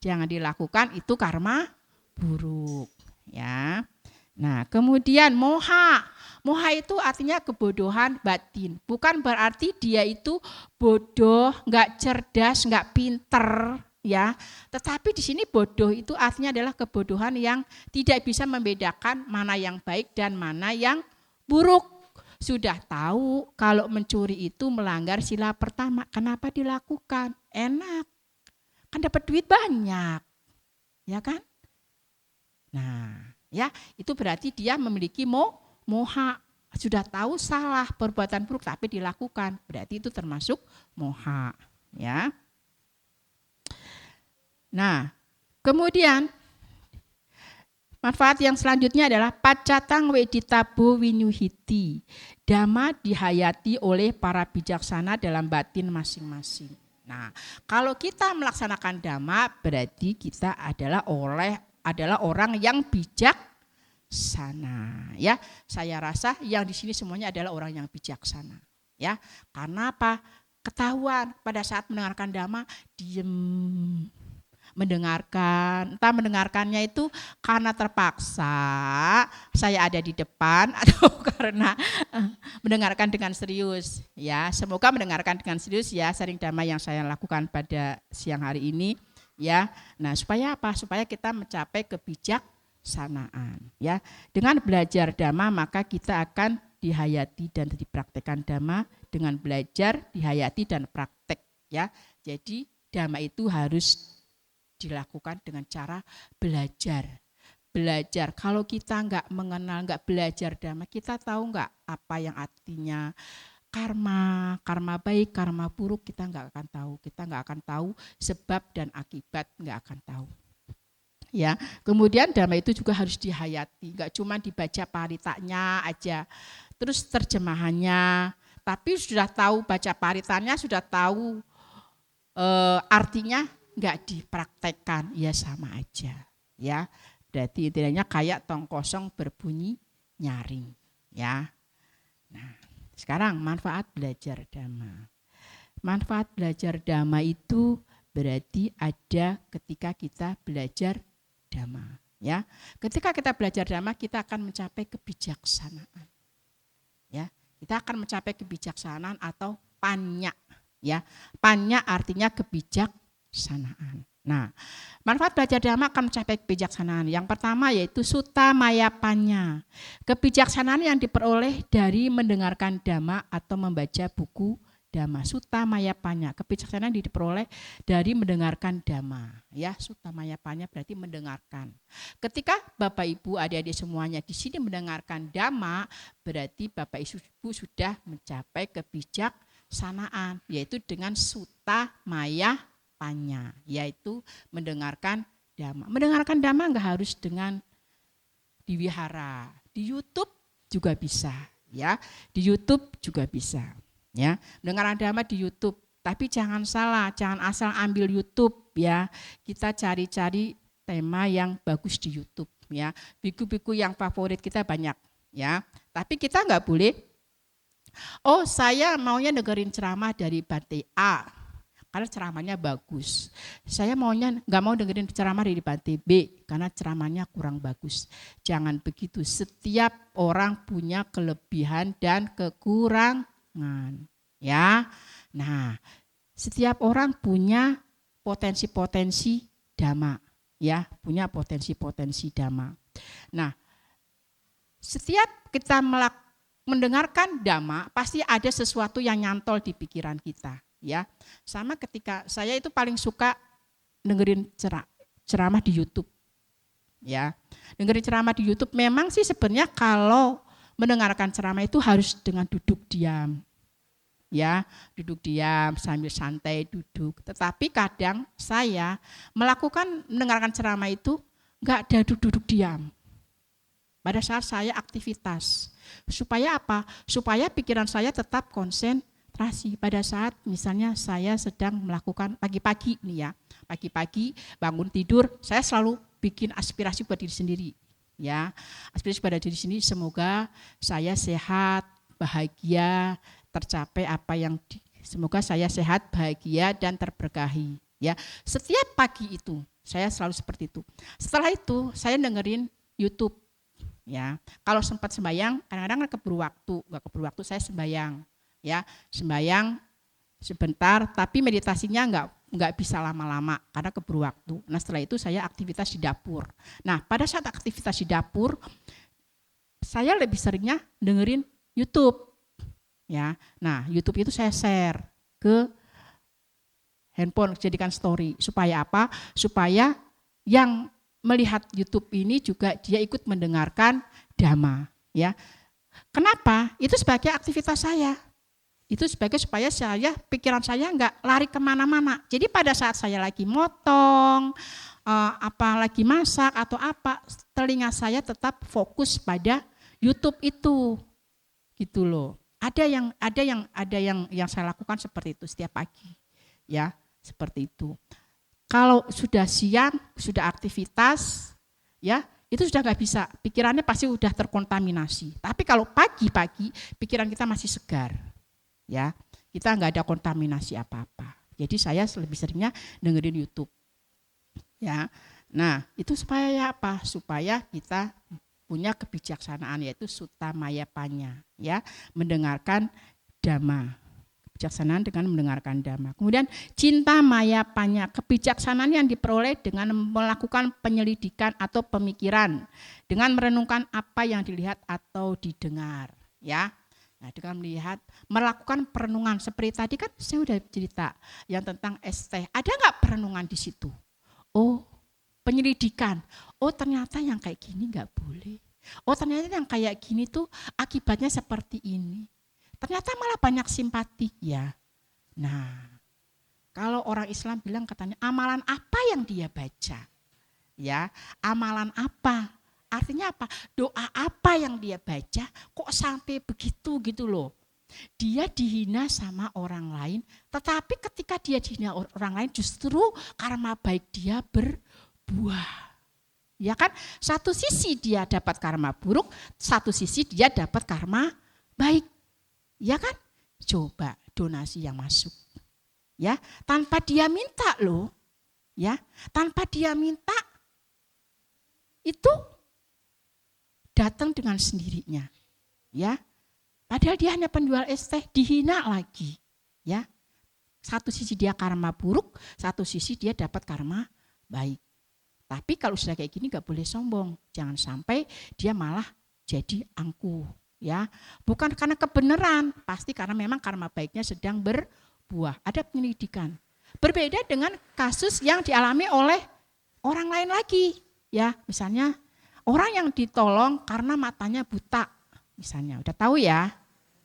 Jangan dilakukan itu karma buruk. Ya. Nah, kemudian moha. Moha itu artinya kebodohan batin. Bukan berarti dia itu bodoh, nggak cerdas, nggak pinter, ya. Tetapi di sini bodoh itu artinya adalah kebodohan yang tidak bisa membedakan mana yang baik dan mana yang buruk. Sudah tahu kalau mencuri itu melanggar sila pertama, kenapa dilakukan? Enak, kan dapat duit banyak, ya kan? Nah, ya itu berarti dia memiliki moha. Sudah tahu salah perbuatan buruk tapi dilakukan, berarti itu termasuk moha, ya. Nah, kemudian manfaat yang selanjutnya adalah pacatang weditabu winyuhiti. Dhamma dihayati oleh para bijaksana dalam batin masing-masing. Nah, kalau kita melaksanakan dhamma berarti kita adalah orang yang bijaksana. Ya, saya rasa yang di sini semuanya adalah orang yang bijaksana. Ya, karena apa? Ketahuan pada saat mendengarkan dhamma diem. Mendengarkan, entah mendengarkannya itu karena terpaksa saya ada di depan atau karena mendengarkan dengan serius, ya. Semoga mendengarkan dengan serius ya sharing dhamma yang saya lakukan pada siang hari ini, ya. Nah, supaya apa? Supaya kita mencapai kebijaksanaan, ya. Dengan belajar dhamma maka kita akan dihayati dan dipraktekkan dhamma dengan belajar, dihayati dan praktek, ya. Jadi dhamma itu harus dilakukan dengan cara belajar. Belajar, kalau kita nggak mengenal, nggak belajar dhamma, kita tahu nggak apa yang artinya karma baik, karma buruk, kita nggak akan tahu. Kita nggak akan tahu sebab dan akibat, nggak akan tahu. Ya, kemudian dhamma itu juga harus dihayati, nggak cuma dibaca paritanya aja, terus terjemahannya, tapi sudah tahu baca paritanya, sudah tahu artinya, nggak dipraktekkan, ya sama aja, ya. Berarti intinya kayak tong kosong berbunyi nyaring, ya. Nah, sekarang manfaat belajar dhamma. Manfaat belajar dhamma itu berarti ada ketika kita belajar dhamma, ya. Ketika kita belajar dhamma, kita akan mencapai kebijaksanaan, ya. Kita akan mencapai kebijaksanaan atau panya, ya. Panya artinya kebijaksanaan. Nah, manfaat belajar dhamma akan mencapai kebijaksanaan. Yang pertama yaitu sutta maya panya. Kebijaksanaan yang diperoleh dari mendengarkan dhamma atau membaca buku dhamma. Sutta maya panya. Kebijaksanaan yang diperoleh dari mendengarkan dhamma. Ya, sutta maya panya berarti mendengarkan. Ketika Bapak Ibu adik-adik semuanya di sini mendengarkan dhamma, berarti Bapak Ibu sudah mencapai kebijaksanaan, yaitu dengan sutta maya panya, yaitu mendengarkan dhamma. Mendengarkan dhamma enggak harus dengan di wihara, di YouTube juga bisa, ya. Di YouTube juga bisa, ya. Mendengarkan dhamma di YouTube, tapi jangan salah, jangan asal ambil YouTube, ya. Kita cari-cari tema yang bagus di YouTube, ya. Biku-biku yang favorit kita banyak, ya. Tapi kita enggak boleh, oh saya maunya dengerin ceramah dari Bante A, karena ceramahnya bagus. Saya maunya nggak mau dengerin ceramah dari Bante B karena ceramahnya kurang bagus. Jangan begitu. Setiap orang punya kelebihan dan kekurangan, ya. Nah, setiap orang punya potensi-potensi dhamma. ya, punya potensi-potensi dhamma. Nah, setiap kita mendengarkan dhamma, pasti ada sesuatu yang nyantol di pikiran kita, ya. Sama ketika saya itu paling suka dengerin ceramah di YouTube, ya. Dengerin ceramah di YouTube memang sih sebenarnya kalau mendengarkan ceramah itu harus dengan duduk diam. Ya, duduk diam sambil santai duduk. Tetapi kadang saya mendengarkan ceramah itu enggak ada duduk diam. Pada saat saya aktivitas. Supaya apa? Supaya pikiran saya tetap konsentrasi. Pada saat misalnya saya sedang melakukan pagi-pagi nih ya. Pagi-pagi bangun tidur, saya selalu bikin aspirasi buat diri sendiri. Ya, aspirasi pada diri sendiri, semoga saya sehat, bahagia, tercapai apa yang semoga saya sehat, bahagia dan terberkahi. Ya, setiap pagi itu saya selalu seperti itu. Setelah itu saya dengerin YouTube. Ya, kalau sempat sembahyang, kadang-kadang keburu waktu, nggak keburu waktu saya sembahyang. Ya, sembahyang sebentar, tapi meditasinya nggak bisa lama-lama karena keburu waktu. Nah setelah itu saya aktivitas di dapur. Nah pada saat aktivitas di dapur, saya lebih seringnya dengerin YouTube. Ya, nah YouTube itu saya share ke handphone, jadikan story. Supaya apa? Supaya yang melihat YouTube ini juga dia ikut mendengarkan dhamma. Ya, kenapa? Itu sebagai aktivitas saya. Itu sebagai supaya pikiran saya enggak lari kemana-mana. Jadi pada saat saya lagi motong, lagi masak atau apa, telinga saya tetap fokus pada YouTube itu, gitu loh. Ada yang saya lakukan seperti itu setiap pagi, ya seperti itu. Kalau sudah siang, sudah aktivitas, ya itu sudah nggak bisa, pikirannya pasti udah terkontaminasi. Tapi kalau pagi-pagi, pikiran kita masih segar. Ya, kita nggak ada kontaminasi apa-apa. Jadi saya lebih seringnya dengerin YouTube. Ya, nah itu supaya apa? Supaya kita punya kebijaksanaan, yaitu sutta mayapanya, ya, mendengarkan dhamma. Kebijaksanaan dengan mendengarkan dhamma. Kemudian cinta mayapanya, kebijaksanaan yang diperoleh dengan melakukan penyelidikan atau pemikiran, dengan merenungkan apa yang dilihat atau didengar, ya. Nah, dengan melakukan perenungan seperti tadi kan saya udah cerita yang tentang ST. Ada nggak perenungan di situ? Oh, penyelidikan. Oh, ternyata yang kayak gini nggak boleh. Oh, ternyata yang kayak gini tuh akibatnya seperti ini. Ternyata malah banyak simpati ya. Nah, kalau orang Islam bilang katanya amalan apa yang dia baca? Ya, amalan apa? Artinya apa? Doa apa yang dia baca kok sampai begitu gitu loh. Dia dihina sama orang lain, tetapi ketika dia dihina orang lain justru karma baik dia berbuah. Ya kan? Satu sisi dia dapat karma buruk, satu sisi dia dapat karma baik. Ya kan? Coba donasi yang masuk. Ya, tanpa dia minta loh. Ya, tanpa dia minta itu datang dengan sendirinya, ya. Padahal dia hanya penjual es teh, dihina lagi, ya. Satu sisi dia karma buruk, satu sisi dia dapat karma baik. Tapi kalau sudah kayak gini nggak boleh sombong, jangan sampai dia malah jadi angkuh, ya. Bukan karena kebenaran, pasti karena memang karma baiknya sedang berbuah. Ada penyelidikan. Berbeda dengan kasus yang dialami oleh orang lain lagi, ya. Misalnya orang yang ditolong karena matanya buta, misalnya, udah tahu ya.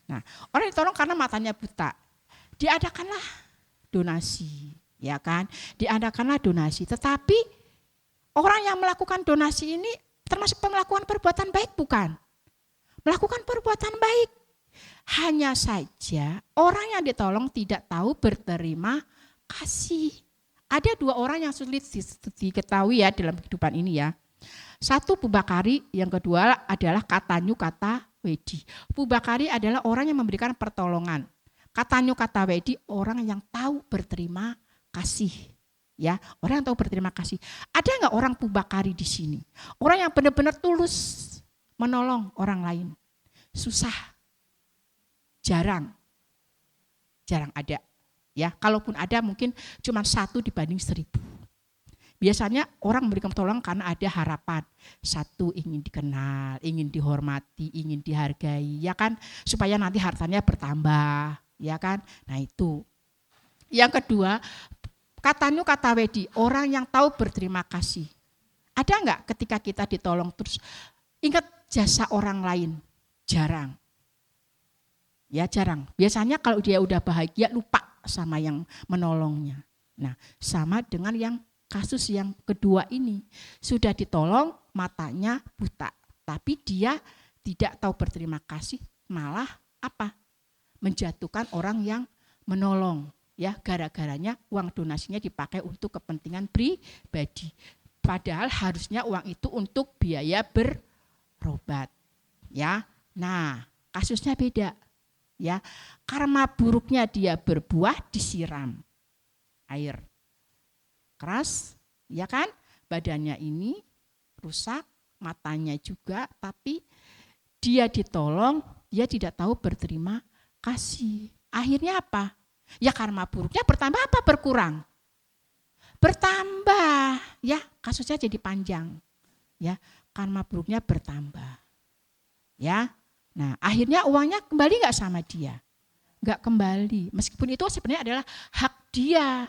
Nah, orang ditolong karena matanya buta, diadakanlah donasi, ya kan? Diadakanlah donasi. Tetapi orang yang melakukan donasi ini termasuk melakukan perbuatan baik bukan? Melakukan perbuatan baik. Hanya saja orang yang ditolong tidak tahu berterima kasih. Ada dua orang yang sulit diketahui ya dalam kehidupan ini ya. Satu Bubakari, yang kedua adalah Katanyu Kata Wedi. Bubakari adalah orang yang memberikan pertolongan. Katanyu Kata Wedi orang yang tahu berterima kasih. Ya, orang yang tahu berterima kasih. Ada enggak orang Bubakari di sini? Orang yang benar-benar tulus menolong orang lain. Susah. Jarang ada. Ya, kalaupun ada mungkin cuma 1 dibanding 1000. Biasanya orang memberikan pertolongan karena ada harapan. Satu, ingin dikenal, ingin dihormati, ingin dihargai, ya kan? Supaya nanti hartanya bertambah, ya kan? Nah itu. Yang kedua, katanya kata wedi, orang yang tahu berterima kasih. Ada enggak ketika kita ditolong terus ingat jasa orang lain? Jarang. Ya jarang. Biasanya kalau dia udah bahagia lupa sama yang menolongnya. Nah sama dengan yang kasus yang kedua ini. Sudah ditolong matanya buta. Tapi dia tidak tahu berterima kasih. Malah apa? Menjatuhkan orang yang menolong. Ya gara-garanya uang donasinya dipakai untuk kepentingan pribadi. Padahal harusnya uang itu untuk biaya berobat. Ya. Nah kasusnya beda. Ya, karma buruknya dia berbuah disiram air keras, ya kan? Badannya ini rusak, matanya juga, tapi dia ditolong, dia tidak tahu berterima kasih. Akhirnya apa? Ya karma buruknya bertambah apa berkurang? Bertambah, ya kasusnya jadi panjang. Ya, karma buruknya bertambah. Ya. Nah akhirnya uangnya kembali gak sama dia? Gak kembali, meskipun itu sebenarnya adalah hak dia.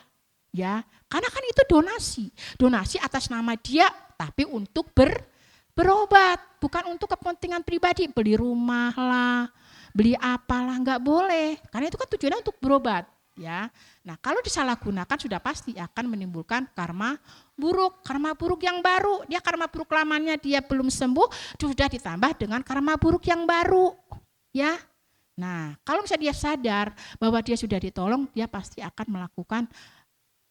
Ya, karena kan itu donasi atas nama dia, tapi untuk berobat, bukan untuk kepentingan pribadi, beli rumah lah, beli apalah, gak boleh. Karena itu kan tujuannya untuk berobat. Ya, nah kalau disalahgunakan sudah pasti akan menimbulkan karma buruk yang baru. Dia karma buruk lamanya dia belum sembuh, sudah ditambah dengan karma buruk yang baru. Ya, nah kalau misalnya dia sadar bahwa dia sudah ditolong, dia pasti akan melakukan,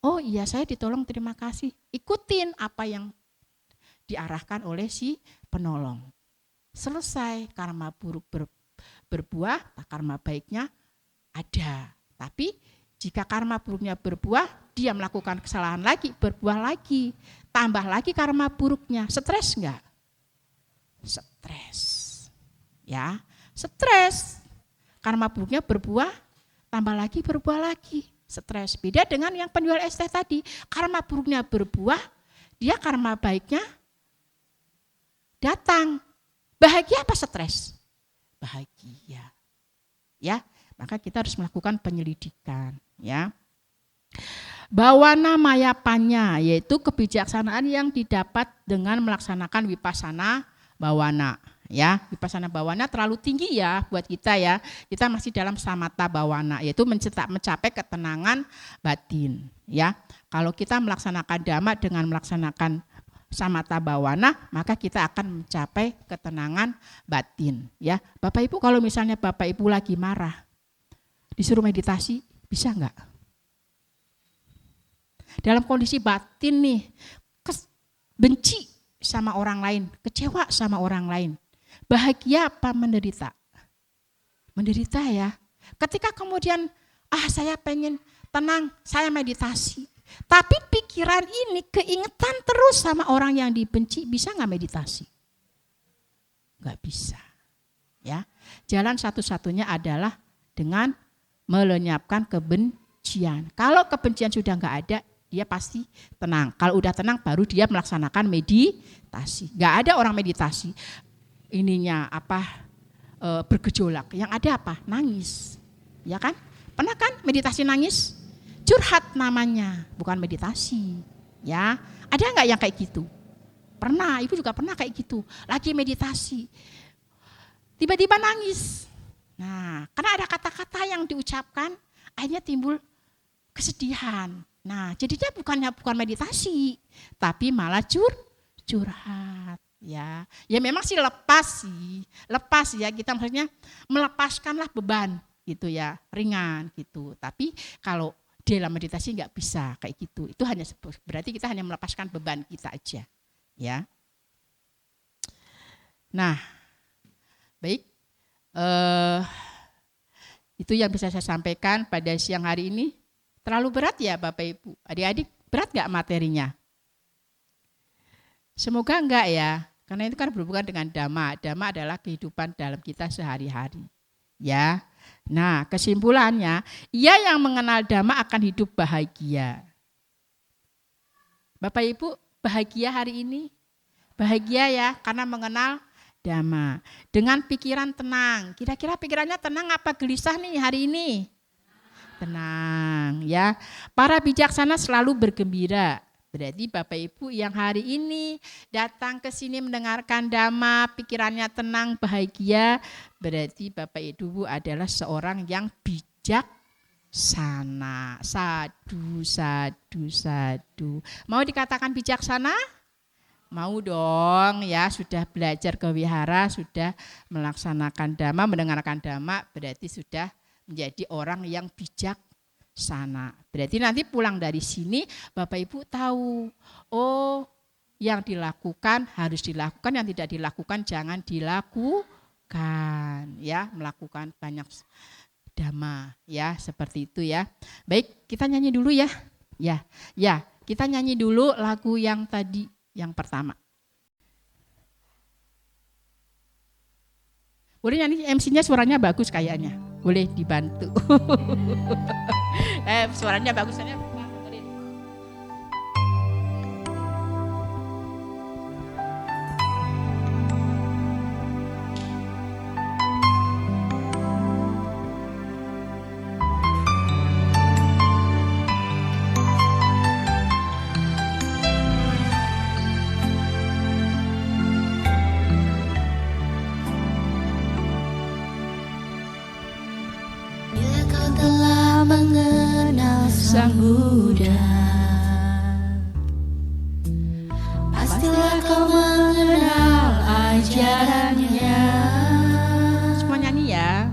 oh iya saya ditolong terima kasih, ikutin apa yang diarahkan oleh si penolong. Selesai karma buruk berbuah, karma baiknya ada. Tapi jika karma buruknya berbuah, dia melakukan kesalahan lagi, berbuah lagi, tambah lagi karma buruknya. Stres enggak? Stres. Ya, stres. Karma buruknya berbuah, tambah lagi, berbuah lagi. Stres. Beda dengan yang penjual es teh tadi. Karma buruknya berbuah, dia karma baiknya datang. Bahagia apa stres? Bahagia. Ya, maka kita harus melakukan penyelidikan. Ya, bawana mayapanya yaitu kebijaksanaan yang didapat dengan melaksanakan vipassana bawana. Ya, vipassana bawana terlalu tinggi ya buat kita ya. Kita masih dalam samatha bawana yaitu mencapai ketenangan batin. Ya, kalau kita melaksanakan dhamma dengan melaksanakan samatha bawana maka kita akan mencapai ketenangan batin. Ya, Bapak Ibu kalau misalnya Bapak Ibu lagi marah, disuruh meditasi, bisa enggak? Dalam kondisi batin nih, benci sama orang lain, kecewa sama orang lain. Bahagia apa menderita? Menderita ya. Ketika kemudian, saya pengen tenang, saya meditasi. Tapi pikiran ini keingetan terus sama orang yang dibenci, bisa enggak meditasi? Enggak bisa. Ya. Jalan satu-satunya adalah dengan melenyapkan kebencian. Kalau kebencian sudah enggak ada, dia pasti tenang. Kalau udah tenang baru dia melaksanakan meditasi. Enggak ada orang meditasi ininya bergejolak. Yang ada apa? Nangis. Ya kan? Pernah kan meditasi nangis? Curhat namanya, bukan meditasi. Ya, ada enggak yang kayak gitu? Pernah, Ibu juga pernah kayak gitu. Lagi meditasi. Tiba-tiba nangis. Nah, karena ada kata-kata yang diucapkan, akhirnya timbul kesedihan. Nah, jadinya bukan meditasi, tapi malah curhat. Ya memang sih lepas ya kita maksudnya melepaskanlah beban gitu ya, ringan gitu. Tapi kalau dalam meditasi nggak bisa kayak gitu. Itu hanya berarti kita hanya melepaskan beban kita aja, ya. Nah, baik. Itu yang bisa saya sampaikan pada siang hari ini. Terlalu berat ya Bapak Ibu, adik-adik, berat gak materinya? Semoga enggak ya, karena itu kan berhubungan dengan dhamma. Dhamma adalah kehidupan dalam kita sehari-hari. Ya, nah kesimpulannya, ia yang mengenal dhamma akan hidup bahagia. Bapak Ibu bahagia hari ini? Bahagia ya karena mengenal Dhamma. Dengan pikiran tenang. Kira-kira pikirannya tenang apa gelisah nih hari ini? Tenang ya. Para bijaksana selalu bergembira. Berarti Bapak Ibu yang hari ini datang ke sini mendengarkan Dhamma, pikirannya tenang, bahagia, berarti Bapak Ibu adalah seorang yang bijaksana. Sadu, sadu, sadu. Mau dikatakan bijaksana? Mau dong ya, sudah belajar ke wihara, sudah melaksanakan Dhamma, mendengarkan Dhamma, berarti sudah menjadi orang yang bijaksana. Berarti nanti pulang dari sini Bapak Ibu tahu, oh yang dilakukan harus dilakukan, yang tidak dilakukan jangan dilakukan ya, melakukan banyak Dhamma ya, seperti itu ya. Baik, kita nyanyi dulu ya. Ya, kita nyanyi dulu lagu yang tadi yang pertama. Boleh nyanyi, MC-nya suaranya bagus kayaknya. Boleh dibantu. Suaranya bagusnya. Sang Buddha, pastilah kau mengenal ajarannya. Semua nyanyi ya.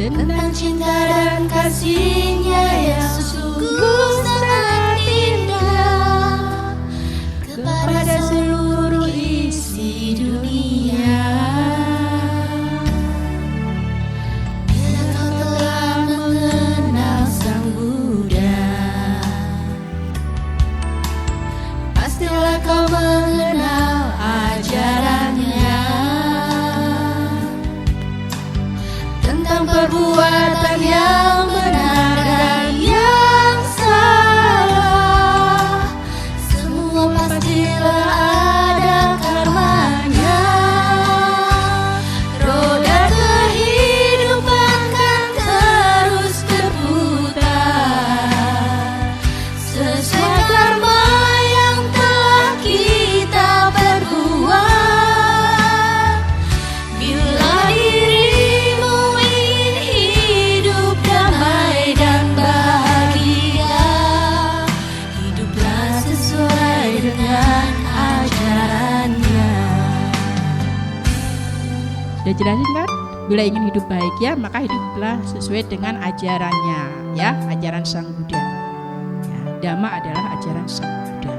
Tentang cinta dan kasihnya yang sungguh sangat indah kepada seluruh isi dunia. Bila kau telah mengenal Sang Buddha, pastilah kau mengenal ajarannya tentang perbuatan yang benar dan yang salah. Semua pastilah ada karmanya. Roda kehidupan kan terus berputar sesuai karma yang telah kita perbuat. Bila dirimu ingin hidup damai dan bahagia, hiduplah sesuai dengan ajarannya. Sudah jelasin kan? Bila ingin hidup bahagia maka hiduplah sesuai dengan ajarannya ya, ajaran Sang Buddha. Ya, Dhamma adalah ajaran Sang Buddha.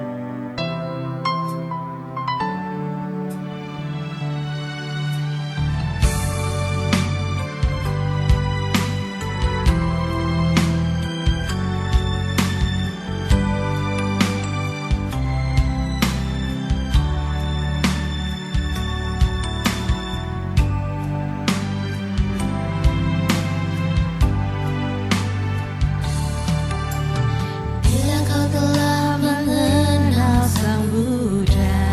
Bila kau telah mengenal Sang Buddha,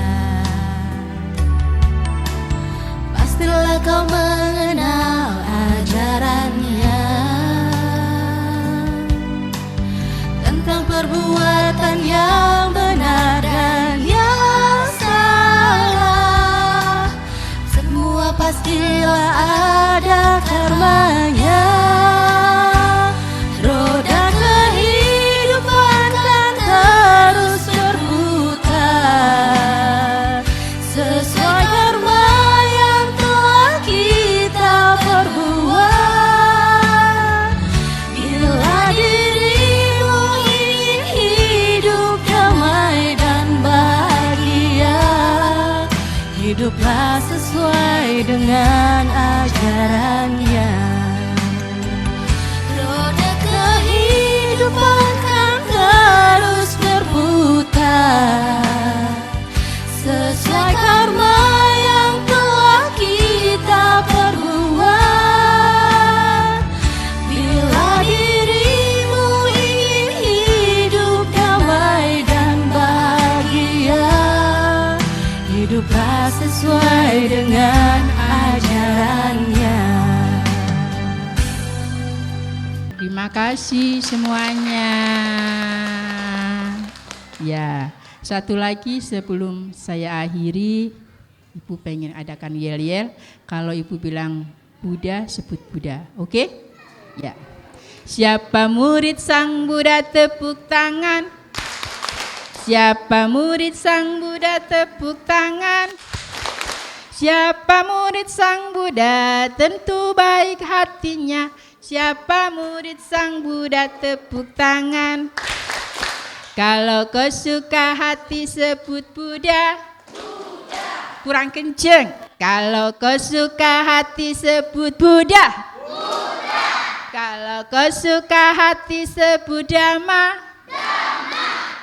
pastilah kau mengenal ajarannya tentang perbuatan yang benar dan yang salah. Semua pastilah ada karmanya. Roda kehidupan kan terus berputar sesuai karma yang telah kita perbuat. Bila dirimu ingin hidup damai dan bahagia, hiduplah sesuai dengan ajarannya. Roda kehidupan kan terus berputar sesuai karma yang telah kita perbuat. Bila dirimu ingin hidup damai dan bahagia, hidup sesuai dengan ajarannya. Terima kasih semuanya. Ya, satu lagi sebelum saya akhiri, Ibu pengen adakan yel-yel. Kalau Ibu bilang Buddha, sebut Buddha. Oke? Ya. Siapa murid Sang Buddha, tepuk tangan. Siapa murid Sang Buddha, tepuk tangan. Siapa murid Sang Buddha, tentu baik hatinya. Siapa murid Sang Buddha, tepuk tangan. Kalau kau suka hati, sebut Buddha. Kurang kenceng. Kalau kau suka hati, sebut Buddha. Kalau kau suka hati, sebut Dhamma.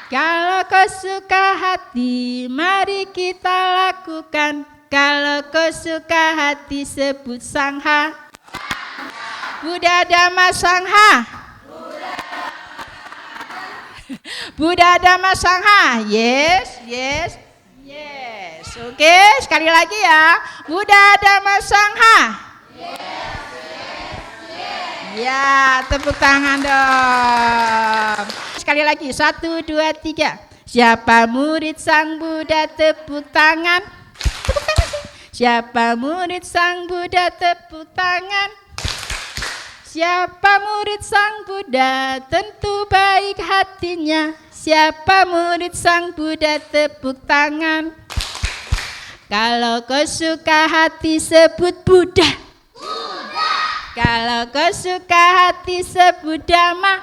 Kalau kau suka hati, mari kita lakukan. Kalau kau suka hati, sebut Sangha. Buddha, Dhamma, Sangha. Buddha, Dhamma, Sangha. Yes, yes, yes. Oke, sekali lagi ya. Buddha, Dhamma, Sangha. Ya, tepuk tangan dong. Sekali lagi, 1, 2, 3. Siapa murid Sang Buddha, tepuk tangan. Tepuk tangan. Siapa murid Sang Buddha, tepuk tangan. Siapa murid Sang Buddha, tentu baik hatinya. Siapa murid Sang Buddha, tepuk tangan. Kalau kau suka hati, sebut Buddha. Kalau kau suka hati, sebut Dhamma.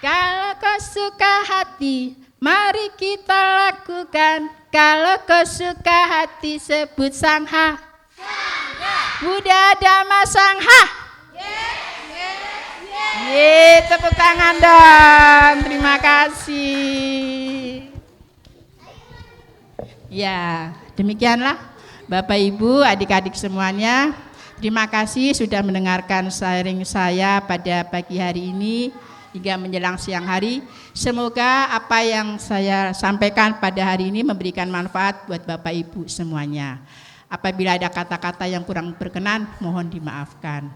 Kalau kau suka hati, mari kita lakukan. Kalau kau suka hati, sebut Sangha. Buddha, Dhamma, Sangha. Ye, tepuk tangan dong. Terima kasih. Ya, demikianlah Bapak Ibu, adik-adik semuanya. Terima kasih sudah mendengarkan sharing saya pada pagi hari ini hingga menjelang siang hari. Semoga apa yang saya sampaikan pada hari ini memberikan manfaat buat Bapak Ibu semuanya. Apabila ada kata-kata yang kurang berkenan, mohon dimaafkan.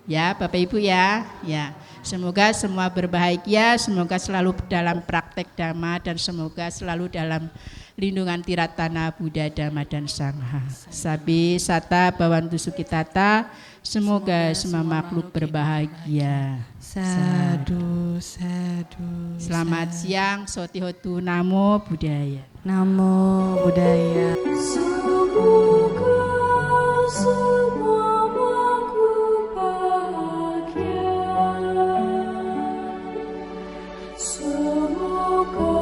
Ya, Bapak Ibu ya. Ya, semoga semua berbahagia, semoga selalu dalam praktek Dhamma dan semoga selalu dalam lindungan Tiratana Buddha, Dhamma dan Sangha. Sabi sata bawantu sukitata, semoga semua makhluk berbahagia. Sadu, sadu. Selamat siang, Sotihotu, Namo Buddhaya. Namo Buddhaya. Semoga semua makhluk bahagia. Semoga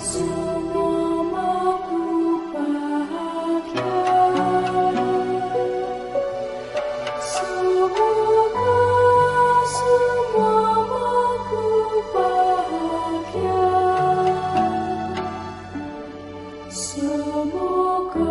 semua makhluk bahagia. Semoga semua makhluk bahagia. Semoga